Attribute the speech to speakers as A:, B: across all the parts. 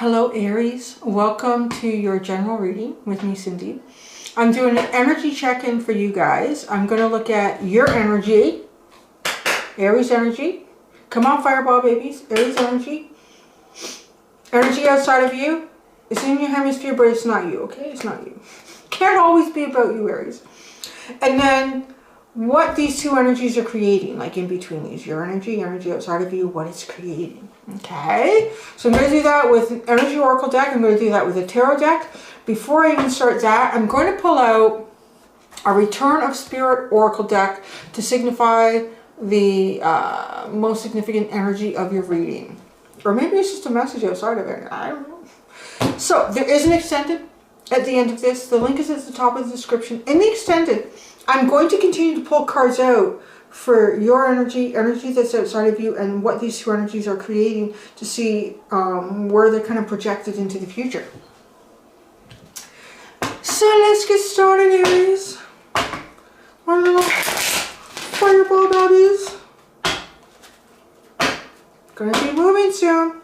A: Hello Aries, welcome to your general reading with me, Cindy. I'm doing an energy check-in for you guys. I'm going to look at your energy, Aries energy. Come on, fireball babies, Aries energy. Energy outside of you. It's in your hemisphere, but it's not you, okay? It's not you. Can't always be about you, Aries. And then what these two energies are creating, like in between these, your energy outside of you, what it's creating. Okay, so I'm going to do that with an energy oracle deck. I'm going to do that with a tarot deck. Before I even start that, I'm going to pull out a return of spirit oracle deck to signify the most significant energy of your reading. Or maybe it's just a message outside of it. I don't know. So there is an extended at the end of this. The link is at the top of the description. In the extended, I'm going to continue to pull cards out for your energy that's outside of you, and what these two energies are creating to see where they're kind of projected into the future. So let's get started, Aries. My little fireball babies. Gonna be moving soon.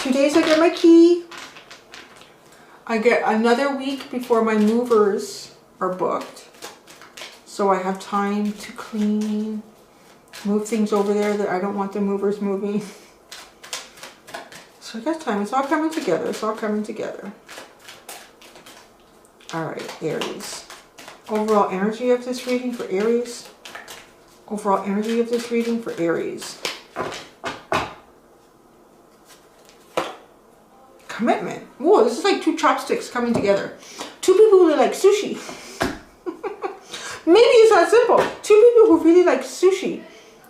A: 2 days I get my key. I get another week before my movers are booked. So I have time to clean, move things over there that I don't want the movers moving. So I got time. It's all coming together. It's all coming together. All right, Aries. Overall energy of this reading for Aries. Overall energy of this reading for Aries. Commitment. Whoa, this is like two chopsticks coming together. Two people who like sushi. Maybe it's that simple. Two people who really like sushi.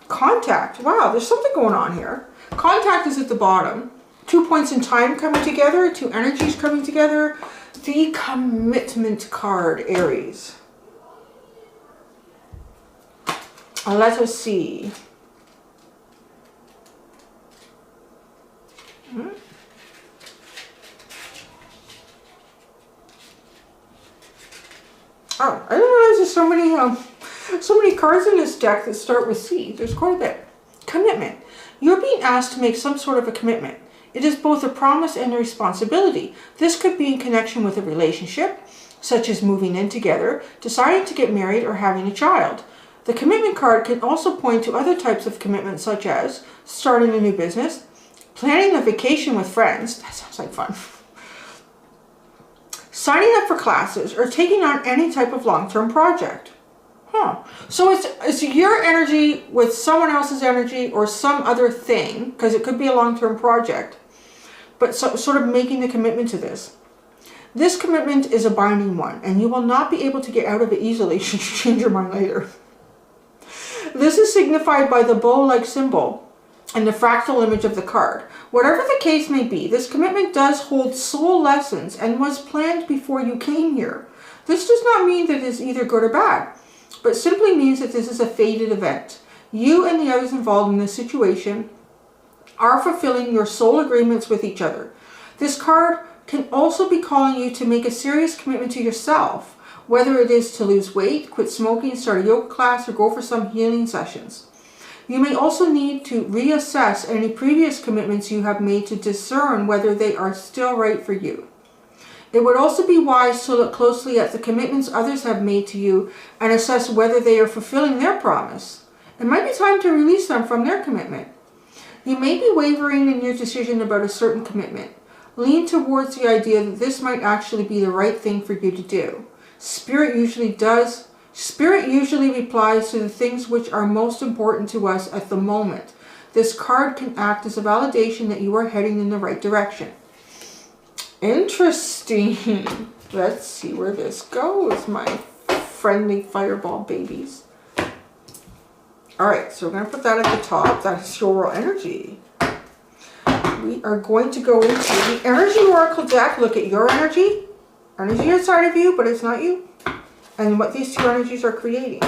A: Contact. Wow, there's something going on here. Contact is at the bottom. 2 points in time coming together. Two energies coming together. The commitment card, Aries. Let us see. Oh, I didn't realize there's so many cards in this deck that start with C. There's quite a bit. Commitment. You're being asked to make some sort of a commitment. It is both a promise and a responsibility. This could be in connection with a relationship, such as moving in together, deciding to get married, or having a child. The commitment card can also point to other types of commitments, such as starting a new business, planning a vacation with friends. That sounds like fun. Signing up for classes, or taking on any type of long-term project. So it's your energy with someone else's energy or some other thing, because it could be a long-term project, but sort of making the commitment to this. This commitment is a binding one, and you will not be able to get out of it easily should you change your mind later. This is signified by the bow-like symbol and the fractal image of the card. Whatever the case may be, this commitment does hold soul lessons and was planned before you came here. This does not mean that it is either good or bad, but simply means that this is a fated event. You and the others involved in this situation are fulfilling your soul agreements with each other. This card can also be calling you to make a serious commitment to yourself, whether it is to lose weight, quit smoking, start a yoga class, or go for some healing sessions. You may also need to reassess any previous commitments you have made to discern whether they are still right for you. It would also be wise to look closely at the commitments others have made to you and assess whether they are fulfilling their promise. It might be time to release them from their commitment. You may be wavering in your decision about a certain commitment. Lean towards the idea that this might actually be the right thing for you to do. Spirit usually replies to the things which are most important to us at the moment. This card can act as a validation that you are heading in the right direction. Interesting. Let's see where this goes, my friendly fireball babies. Alright, so we're going to put that at the top. That's your energy. We are going to go into the energy oracle deck. Look at your energy. Energy inside of you, but it's not you. And what these two energies are creating.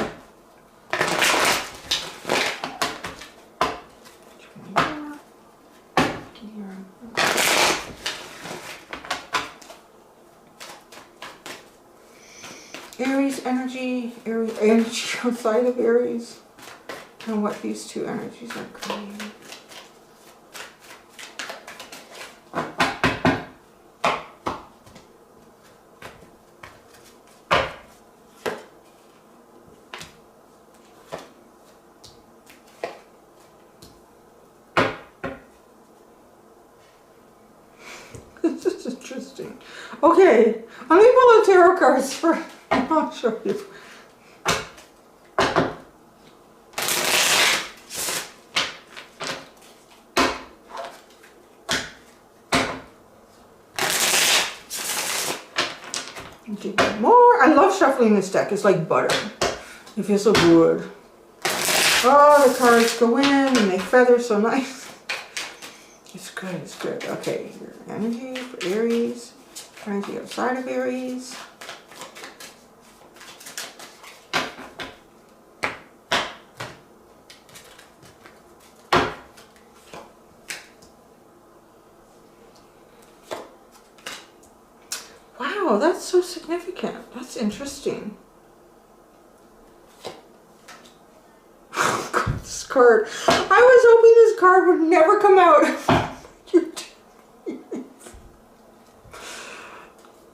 A: Aries energy, Aries energy outside of Aries, and what these two energies are creating. This is interesting. Okay, I'm going to pull the tarot cards for... I'll show you. Do one more. I love shuffling this deck. It's like butter. It feels so good. Oh, the cards go in and they feather so nice. It's good, it's good. Okay, your energy for Aries. Energy outside of Aries. Wow, that's so significant. That's interesting. Oh God, this card. I was hoping this card would never come out.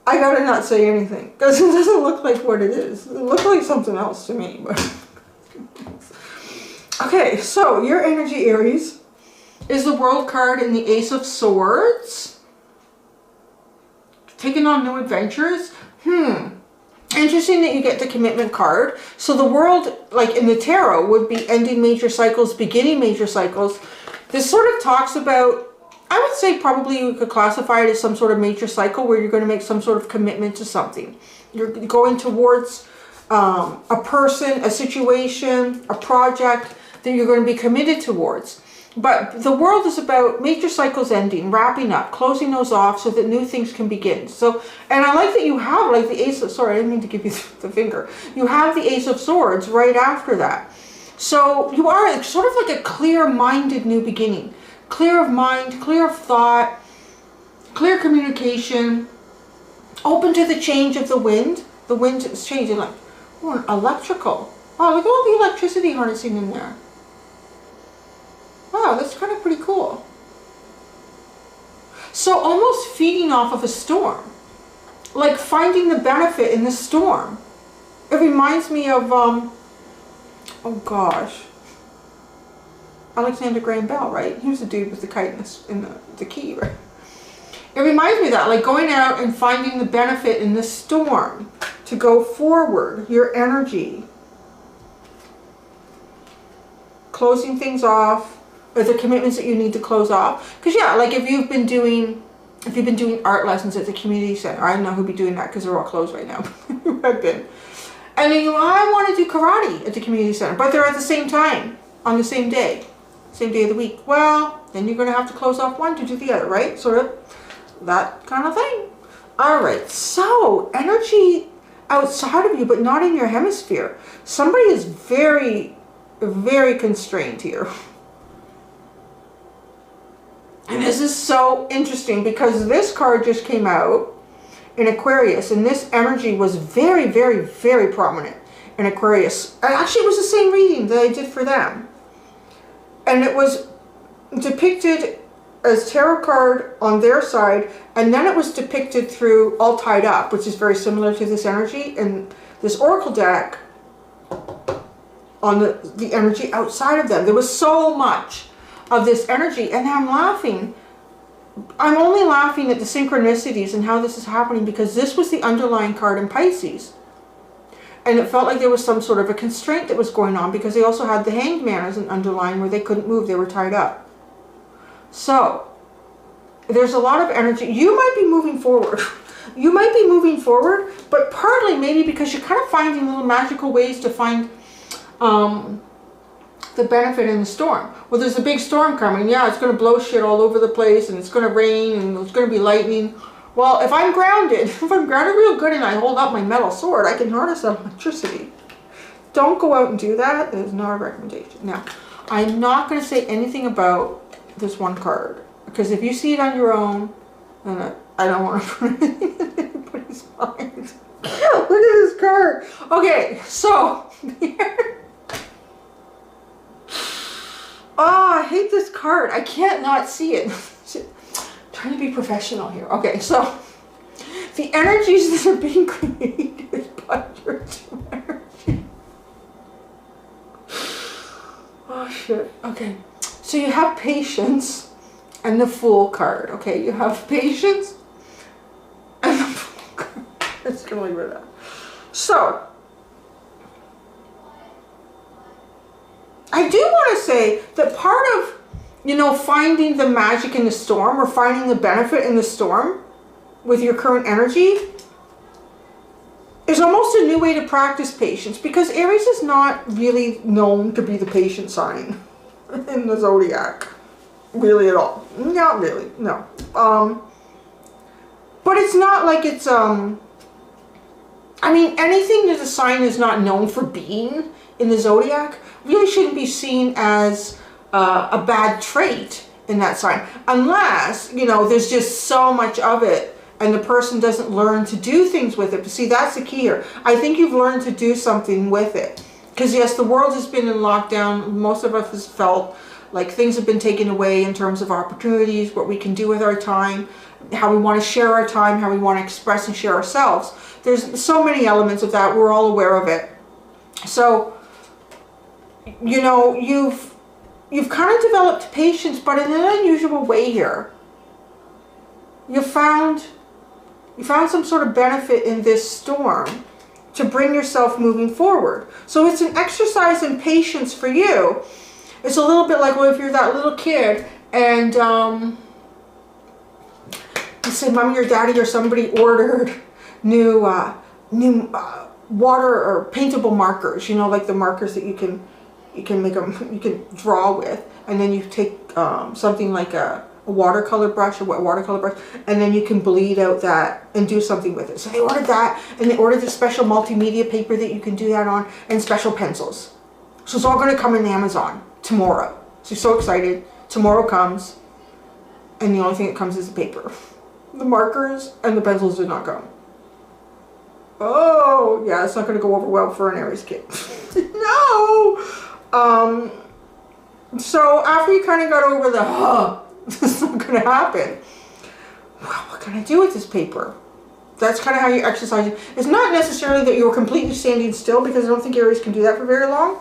A: I gotta not say anything because it doesn't look like what it is. It looks like something else to me. But okay, so your energy, Aries, is the World card in the Ace of Swords. Taking on new adventures. Interesting that you get the commitment card. So the World, like in the tarot, would be ending major cycles, beginning major cycles. This sort of talks about, I would say probably you could classify it as some sort of major cycle where you're going to make some sort of commitment to something. You're going towards a person, a situation, a project that you're going to be committed towards. But the World is about major cycles ending, wrapping up, closing those off so that new things can begin. So, and I like that you have like the Ace of, sorry, I didn't mean to give you the finger. You have the Ace of Swords right after that. So you are sort of like a clear-minded new beginning. Clear of mind, clear of thought, clear communication, open to the change of the wind. The wind is changing, like, oh, electrical. Oh, look at all the electricity harnessing in there. Wow, that's kind of pretty cool. So almost feeding off of a storm. Like finding the benefit in the storm. It reminds me of, oh gosh, Alexander Graham Bell, right? He was the dude with the kite in the key, right? It reminds me of that, like going out and finding the benefit in the storm to go forward, your energy. Closing things off, or the commitments that you need to close off. Because yeah, like if you've been doing art lessons at the community center, I don't know who'd be doing that because they're all closed right now. Who had been. And then I want to do karate at the community center, but they're at the same time, on the same day of the week. Well, then you're going to have to close off one to do the other, right? Sort of that kind of thing. All right, so energy outside of you, but not in your hemisphere. Somebody is very, very constrained here. And this is so interesting because this card just came out in Aquarius, and this energy was very, very, very prominent in Aquarius. And actually, it was the same reading that I did for them. And it was depicted as tarot card on their side, and then it was depicted through All Tied Up, which is very similar to this energy, and this oracle deck on the energy outside of them. There was so much of this energy, and I'm laughing. I'm only laughing at the synchronicities and how this is happening because this was the underlying card in Pisces. And it felt like there was some sort of a constraint that was going on because they also had the Hanged Man as an underlying where they couldn't move, they were tied up. So, there's a lot of energy. You might be moving forward. You might be moving forward, but partly maybe because you're kind of finding little magical ways to find the benefit in the storm. Well, there's a big storm coming. Yeah, it's going to blow shit all over the place, and it's going to rain, and it's going to be lightning. Well, if I'm grounded, real good and I hold up my metal sword, I can harness that electricity. Don't go out and do that. That is not a recommendation. Now, I'm not going to say anything about this one card, because if you see it on your own, then I don't want to put anything in anybody's mind. Look at this card. Okay, so here. Oh, I hate this card. I can't not see it. Trying to be professional here. Okay, so the energies that are being created by your two energy. Oh shit. Okay. So you have patience and the Fool card. Okay, you have patience It's going to leave it at that. So, I do want to say that part of, you know, finding the magic in the storm or finding the benefit in the storm with your current energy is almost a new way to practice patience, because Aries is not really known to be the patient sign in the zodiac, really at all. Not really, no. But it's not like it's, I mean, anything that the sign is not known for being in the zodiac really shouldn't be seen as a bad trait in that sign, unless, you know, there's just so much of it and the person doesn't learn to do things with it. But see, that's the key here. I think you've learned to do something with it. Because yes, the world has been in lockdown. Most of us has felt like things have been taken away in terms of opportunities, what we can do with our time, how we want to share our time, how we want to express and share ourselves. There's so many elements of that. We're all aware of it. So, you know, you've kind of developed patience, but in an unusual way here. You found some sort of benefit in this storm to bring yourself moving forward. So it's an exercise in patience for you. It's a little bit like, well, if you're that little kid and you say mommy or daddy or somebody ordered new water or paintable markers, you know, like the markers that you can make them, you can draw with, and then you take something like a watercolor brush, a wet watercolor brush, and then you can bleed out that and do something with it. So they ordered that, and they ordered the special multimedia paper that you can do that on, and special pencils. So it's all going to come in Amazon tomorrow. So you're so excited. Tomorrow comes, and the only thing that comes is the paper. The markers and the pencils did not come. Oh, yeah, it's not going to go over well for an Aries kid. No! So after you kind of got over the, this is not going to happen. Well, what can I do with this paper? That's kind of how you exercise it. It's not necessarily that you're completely standing still, because I don't think Aries can do that for very long.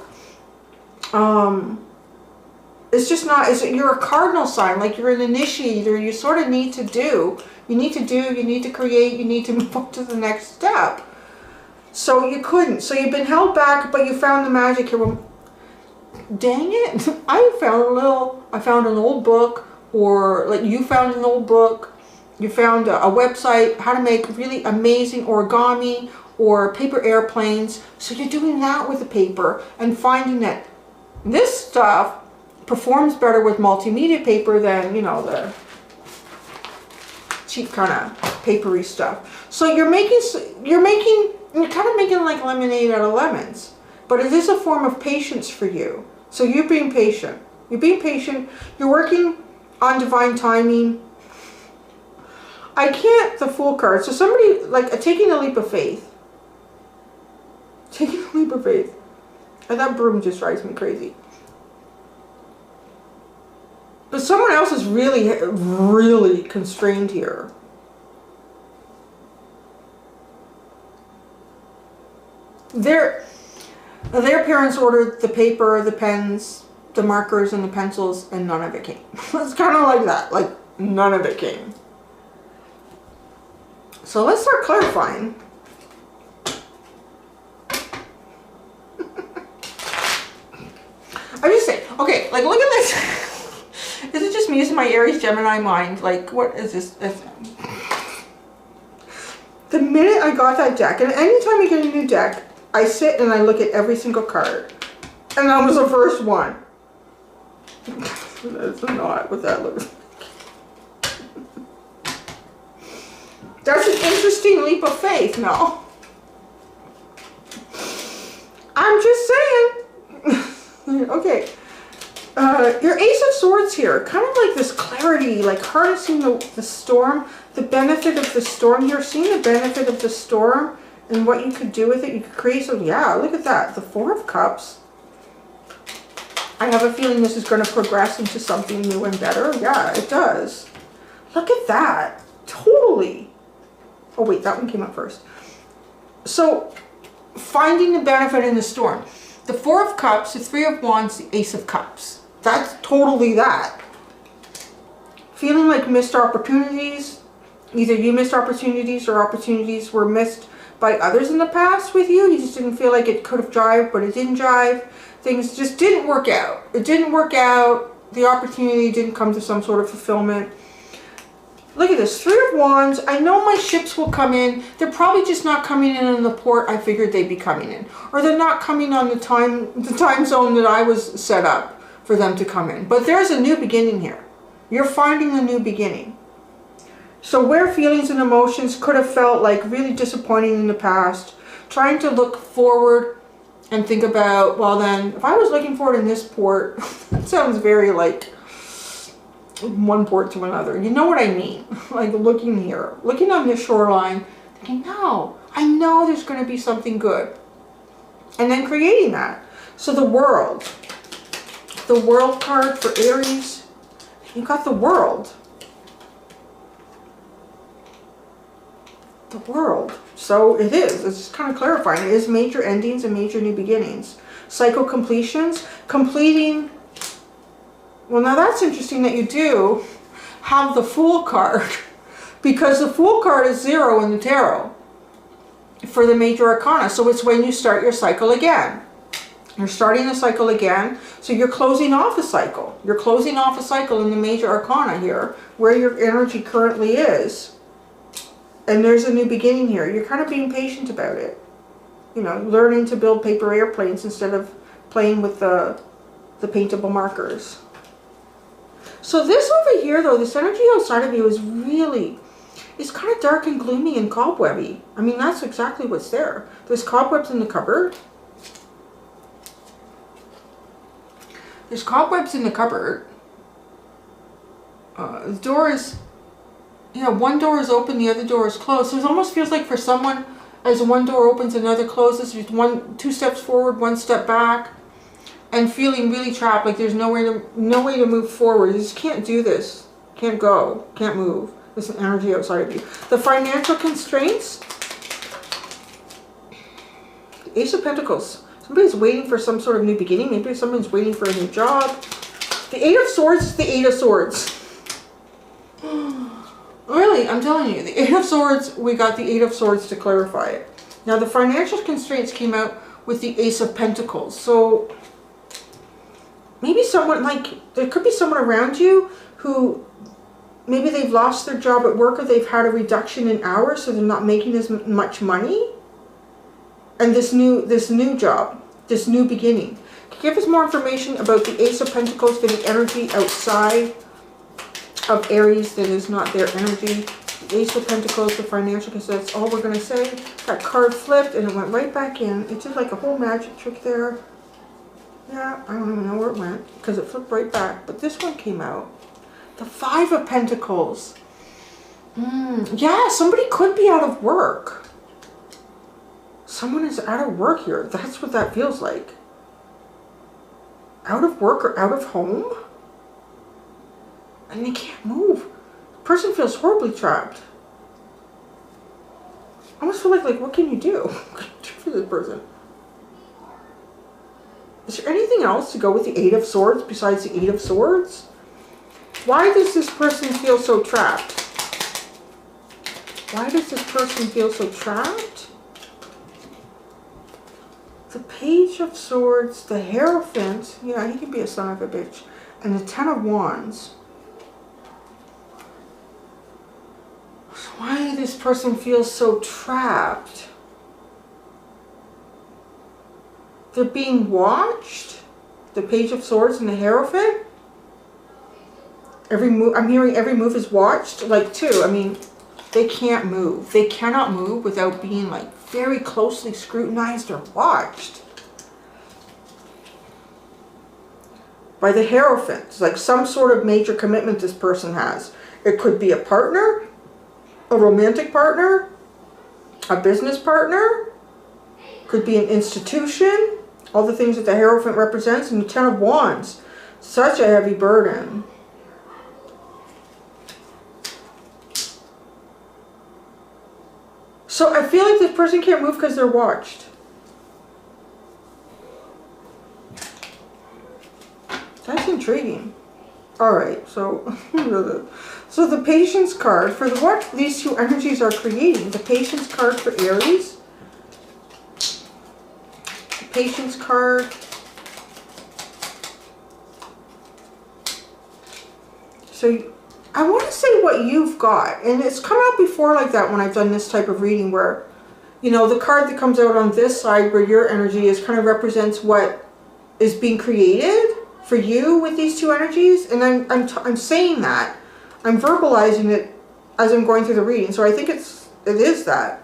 A: It's just not, you're a cardinal sign, like you're an initiator. You sort of need to do. You need to create, you need to move on to the next step. So you couldn't. So you've been held back, but you found the magic here. Well, dang it. I found an old book, or like you found an old book. You found a website, how to make really amazing origami or paper airplanes. So you're doing that with the paper and finding that this stuff performs better with multimedia paper than, you know, the cheap kind of papery stuff. So you're kind of making like lemonade out of lemons, but it is a form of patience for you. So you're being patient. You're being patient. You're working on divine timing. I can't, the Fool card. So somebody, like, taking a leap of faith. Taking a leap of faith. And that broom just drives me crazy. But someone else is really, really constrained here. Their parents ordered the paper, the pens, the markers, and the pencils, and none of it came. It's kind of like that. Like, none of it came. So let's start clarifying. I'm just saying, okay, like, look at this. Is it just me using my Aries Gemini mind? Like, what is this? The minute I got that deck, and anytime I get a new deck, I sit and I look at every single card. And that was the first one. That's not what that looks like. That's an interesting leap of faith, no? I'm just saying. Okay. Your Ace of Swords here, kind of like this clarity, like harnessing the storm, the benefit of the storm here, seeing the benefit of the storm and what you could do with it. You could create some, yeah, look at that, the Four of Cups. I have a feeling this is going to progress into something new and better. Yeah, it does. Look at that, totally. Oh wait, that one came up first. So, finding the benefit in the storm. The Four of Cups, the Three of Wands, the Ace of Cups. That's totally that. Feeling like missed opportunities, Either you missed opportunities or opportunities were missed by others in the past with you. You just didn't feel like it could have jived, but it didn't jive. Things just didn't work out. It didn't work out. The opportunity didn't come to some sort of fulfillment. Look at this, 3 of Wands. I know my ships will come in. They're probably just not coming in the port I figured they'd be coming in. Or they're not coming on the time zone that I was set up for them to come in. But there's a new beginning here. You're finding a new beginning. So where feelings and emotions could have felt like really disappointing in the past, trying to look forward and think about, well then, if I was looking forward in this port, that sounds very like one port to another. You know what I mean? Like looking here, looking on this shoreline, thinking, no, I know there's going to be something good. And then creating that. So the world card for Aries, you got the world. The world. So it is. It's just kind of clarifying. It is major endings and major new beginnings. Cycle completions. Completing. Well, now that's interesting that you do have the Fool card. Because the Fool card is 0 in the tarot for the major arcana. So it's when you start your cycle again. You're starting a cycle again. So you're closing off a cycle. You're closing off a cycle in the major arcana here, where your energy currently is. And there's a new beginning here. You're kind of being patient about it. You know, learning to build paper airplanes instead of playing with the paintable markers. So this over here, though, this energy outside of you is really, it's kind of dark and gloomy and cobwebby. I mean, that's exactly what's there. There's cobwebs in the cupboard. There's cobwebs in the cupboard. The door is... Yeah, one door is open, the other door is closed. So it almost feels like for someone, as one door opens, another closes. There's 2 steps forward, 1 step back, and feeling really trapped. Like there's no way to move forward. You just can't do this. Can't go. Can't move. There's an energy outside of you. The financial constraints. The Ace of Pentacles. Somebody's waiting for some sort of new beginning. Maybe someone's waiting for a new job. The 8 of Swords is the 8 of Swords. Really, I'm telling you, the 8 of Swords, we got the 8 of Swords to clarify it. Now, the financial constraints came out with the Ace of Pentacles. So, maybe someone, like, there could be someone around you who, maybe they've lost their job at work or they've had a reduction in hours, so they're not making as much money. And this new job, this new beginning. Can you give us more information about the Ace of Pentacles for the energy outside of Aries that is not their energy? The Ace of Pentacles, the financial, because that's all we're going to say. That card flipped and it went right back in. It did like a whole magic trick there. Yeah, I don't even know where it went because it flipped right back. But this one came out. The 5 of Pentacles. Yeah, somebody could be out of work. Someone is out of work here. That's what that feels like. Out of work or out of home? And they can't move. The person feels horribly trapped. I almost feel like what can you do? What can you do for this person? Is there anything else to go with the 8 of Swords besides the 8 of Swords? Why does this person feel so trapped? Why does this person feel so trapped? The Page of Swords, the Hierophant. Yeah, he can be a son of a bitch. And the 10 of Wands. Why this person feels so trapped? They're being watched. The Page of Swords and the Hierophant. Every move, I'm hearing every move is watched. Like too, I mean, they can't move. They cannot move without being like very closely scrutinized or watched. By the Hierophant. It's like some sort of major commitment this person has. It could be a partner, a romantic partner, a business partner, could be an institution, all the things that the Hierophant represents, and the 10 of Wands. Such a heavy burden. So I feel like this person can't move because they're watched. That's intriguing. All right, so so the Patience card for what these two energies are creating. The Patience card for Aries. The Patience card. So I want to say what you've got, and it's come out before like that when I've done this type of reading where, you know, the card that comes out on this side where your energy is kind of represents what is being created for you with these two energies, and I'm saying that, I'm verbalizing it as I'm going through the reading. So I think it is that.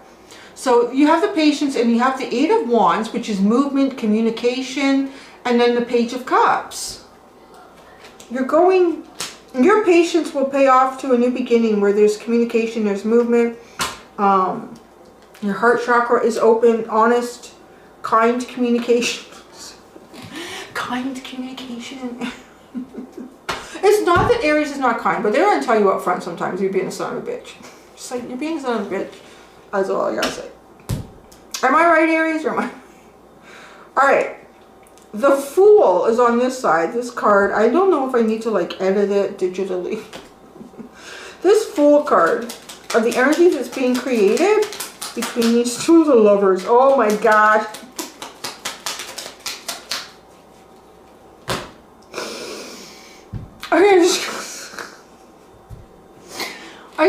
A: So you have the Patience, and you have the Eight of Wands, which is movement, communication, and then the Page of Cups. Your patience will pay off to a new beginning where there's communication, there's movement. Your heart chakra is open, honest, kind communication. Kind communication. It's not that Aries is not kind, but they're going to tell you up front sometimes you're being a son of a bitch. Just like, you're being a son of a bitch. That's all I gotta say. Am I right, Aries, or am I? Alright. The Fool is on this side. This card, I don't know if I need to like edit it digitally. This Fool card of the energy that's being created between these two, the lovers. Oh my gosh. Okay, I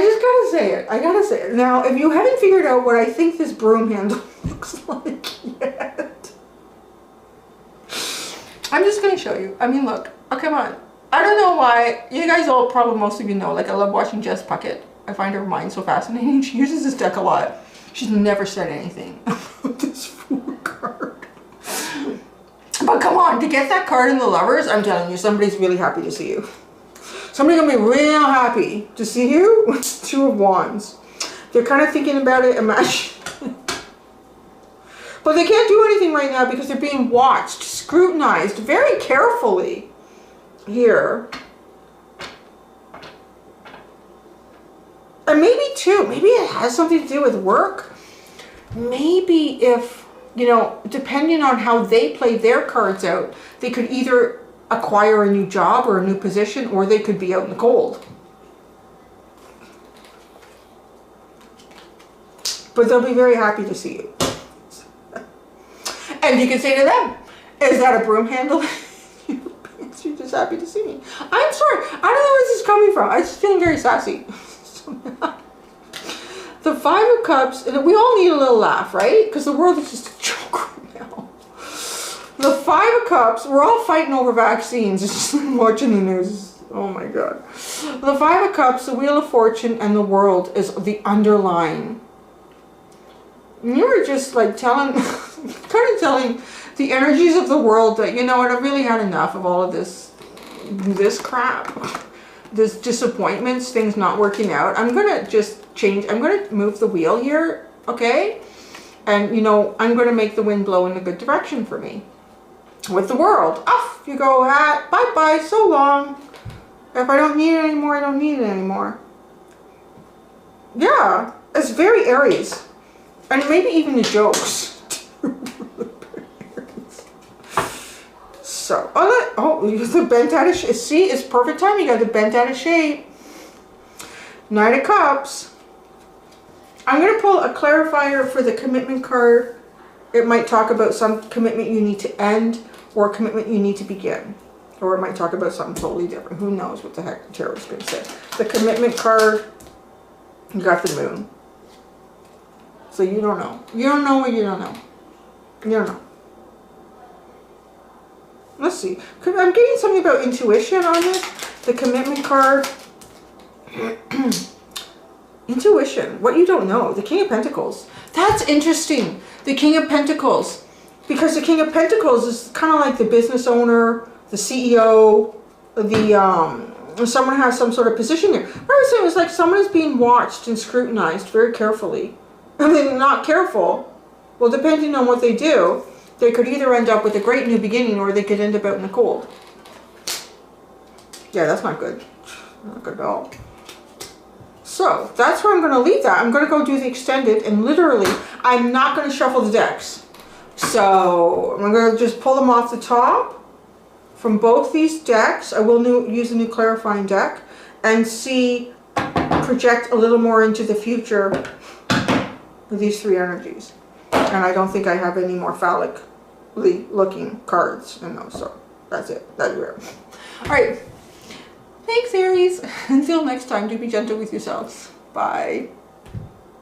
A: just gotta say it. I gotta say it. Now, if you haven't figured out what I think this broom handle looks like yet, I'm just gonna show you. I mean, look. Oh, come on. I don't know why. You guys all probably, most of you know, like I love watching Jess Puckett. I find her mind so fascinating. She uses this deck a lot. She's never said anything about this Fool card. But come on, to get that card in the Lovers, I'm telling you, somebody's really happy to see you. Somebody's gonna be real happy to see you with Two of Wands. They're kind of thinking about it, imagine. But they can't do anything right now because they're being watched, scrutinized very carefully here. And maybe too, maybe it has something to do with work. Maybe if, you know, depending on how they play their cards out, they could either acquire a new job or a new position, or they could be out in the cold. But they'll be very happy to see you. And you can say to them, is that a broom handle? You're just happy to see me. I'm sorry. I don't know where this is coming from. I'm just feeling very sassy. The Five of Cups, and we all need a little laugh, right? Because the world is just a joke right now. The Five of Cups, we're all fighting over vaccines. It's just watching the news. Oh my God. The Five of Cups, the Wheel of Fortune, and the World is the underlying. And you were just like telling, kind of telling the energies of the world that, you know what, I've really had enough of all of this crap. This disappointments, things not working out. I'm going to just change. I'm going to move the wheel here, okay? And, you know, I'm going to make the wind blow in a good direction for me. With the World. Off you go, hat. Bye-bye. So long. If I don't need it anymore, I don't need it anymore. Yeah. It's very Aries. And maybe even the jokes. So, the bent out of shape. See, it's perfect time. You got the bent out of shape. Knight of Cups. I'm going to pull a clarifier for the commitment card. It might talk about some commitment you need to end or a commitment you need to begin. Or it might talk about something totally different. Who knows what the heck the tarot is going to say. The commitment card, you got the Moon. So you don't know. You don't know what you don't know. You don't know. Let's see. I'm getting something about intuition on this. The commitment card. Intuition. What you don't know. The King of Pentacles. That's interesting. The King of Pentacles. Because the King of Pentacles is kind of like the business owner, the CEO, someone has some sort of position there. What I was saying was like someone is being watched and scrutinized very carefully. And they're not careful. Well, depending on what they do, they could either end up with a great new beginning or they could end up out in the cold. Yeah, that's not good. Not good at all. So, that's where I'm going to leave that. I'm going to go do the extended, and literally, I'm not going to shuffle the decks. So, I'm going to just pull them off the top. from both these decks. I will use a new clarifying deck and see, project a little more into the future with these three energies. And I don't think I have any more phallically looking cards in those, so that's it. That's rare. All right. Thanks, Aries. Until next time, do be gentle with yourselves. Bye.